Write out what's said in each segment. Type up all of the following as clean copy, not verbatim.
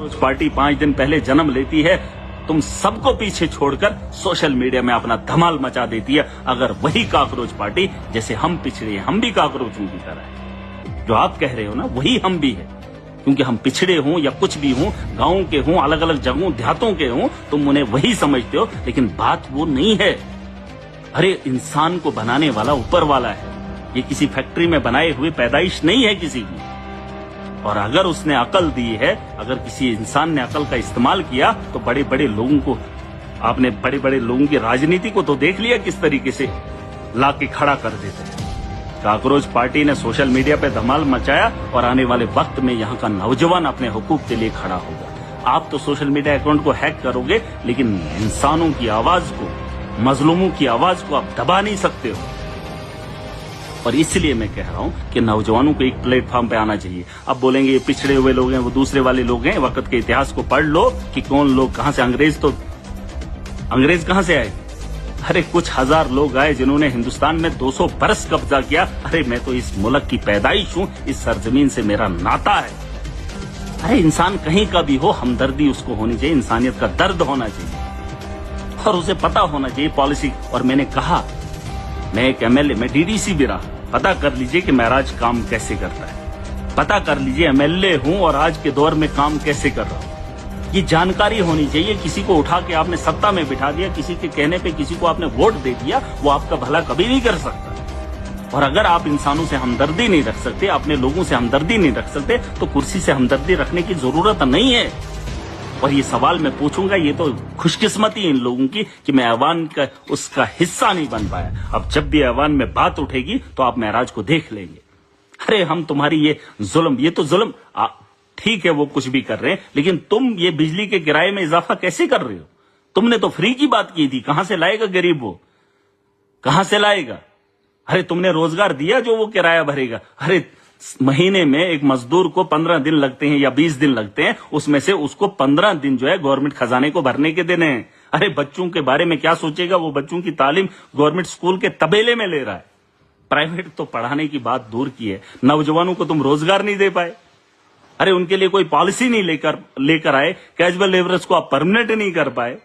Cockroach party 5 दिन पहले जन्म लेती है, तुम सबको पीछे छोड़कर सोशल मीडिया में अपना धमाल मचा देती है। अगर वही काकरोच पार्टी, जैसे हम पिछड़े हैं, हम भी काकरोचों की तरह है, जो आप कह रहे हो ना वही हम भी है। क्योंकि हम पिछड़े हों या कुछ भी हों, गांव के हों, अलग अलग जगहों देहातों के हों, तुम उन्हें वही समझते हो, लेकिन बात वो नहीं है। अरे इंसान को बनाने वाला ऊपर वाला है, ये किसी फैक्ट्री में बनाए हुए पैदाइश नहीं है किसी की। और अगर उसने अकल दी है, अगर किसी इंसान ने अकल का इस्तेमाल किया, तो बड़े बड़े लोगों को, आपने बड़े बड़े लोगों की राजनीति को तो देख लिया किस तरीके से लाके खड़ा कर देते हैं। काकरोच पार्टी ने सोशल मीडिया पे धमाल मचाया और आने वाले वक्त में यहाँ का नौजवान अपने हुकूक के लिए खड़ा होगा। आप तो सोशल मीडिया अकाउंट को हैक करोगे, लेकिन इंसानों की आवाज को, मजलूमों की आवाज को आप दबा नहीं सकते हो। और इसलिए मैं कह रहा हूं कि नौजवानों को एक प्लेटफॉर्म पे आना चाहिए। अब बोलेंगे ये पिछड़े हुए लोग हैं, वो दूसरे वाले लोग हैं, वक्त के इतिहास को पढ़ लो कि कौन लोग कहां से, अंग्रेज कहां से आए। अरे कुछ हजार लोग आए जिन्होंने हिंदुस्तान में 200 बरस कब्जा किया। अरे मैं तो इस मुल्क की पैदाइश हूं, इस सरजमीन से मेरा नाता है। अरे इंसान कहीं का भी हो, हमदर्दी उसको होनी चाहिए, इंसानियत का दर्द होना चाहिए और उसे पता होना चाहिए पॉलिसी। और मैंने कहा, मैं एक एमएलए, मैं डीडीसी भी रहा, पता कर लीजिए कि महराज काम कैसे करता है, पता कर लीजिए एमएलए हूं और आज के दौर में काम कैसे कर रहा हूं। ये जानकारी होनी चाहिए। किसी को उठा के आपने सत्ता में बिठा दिया, किसी के कहने पे किसी को आपने वोट दे दिया, वो आपका भला कभी नहीं कर सकता। और अगर आप इंसानों से हमदर्दी नहीं रख सकते, अपने लोगों से हमदर्दी नहीं रख सकते, तो कुर्सी से हमदर्दी रखने की जरूरत नहीं है। और ये सवाल मैं पूछूंगा, ये तो खुशकिस्मती इन लोगों की कि मैं ऐवान का उसका हिस्सा नहीं बन पाया। अब जब भी ऐवान में बात उठेगी तो आप महराज को देख लेंगे। अरे हम तुम्हारी ये तो जुल्म, ठीक है वो कुछ भी कर रहे हैं, लेकिन तुम ये बिजली के किराए में इजाफा कैसे कर रहे हो? तुमने तो फ्री की बात की थी, कहां से लाएगा गरीब, वो कहां से लाएगा? अरे तुमने रोजगार दिया जो वो किराया भरेगा। अरे महीने में एक मजदूर को 15 दिन लगते हैं या 20 दिन लगते हैं, उसमें से उसको 15 दिन जो है गवर्नमेंट खजाने को भरने के देने हैं। अरे बच्चों के बारे में क्या सोचेगा? वो बच्चों की तालीम गवर्नमेंट स्कूल के तबेले में ले रहा है। प्राइवेट तो पढ़ाने की बात दूर की है, नौजवानों को तुम रोजगार नहीं दे पाए। अरे उनके लिए कोई पॉलिसी नहीं लेकर आए, कैजुअल लेबरर्स को आप परमानेंट नहीं कर पाए।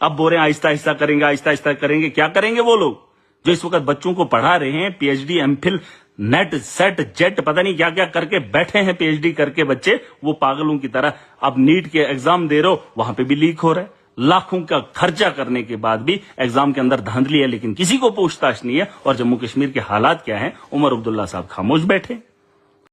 अब बोल रहे हैं आहिस्ता आहिस्ता करेंगे, आहिस्ता आहिस्ता करेंगे। क्या करेंगे वो लोग जो इस वक्त बच्चों को पढ़ा रहे हैं? PhD, MPhil, net, set, jet, पता नहीं क्या क्या करके बैठे हैं पीएचडी करके बच्चे, वो पागलों की तरह। अब नीट के एग्जाम दे रहे हो, वहां पे भी लीक हो रहा है। लाखों का खर्चा करने के बाद भी एग्जाम के अंदर धांधली है, लेकिन किसी को पूछताछ नहीं है। और जम्मू कश्मीर के हालात क्या हैं? उमर अब्दुल्ला साहब खामोश बैठे।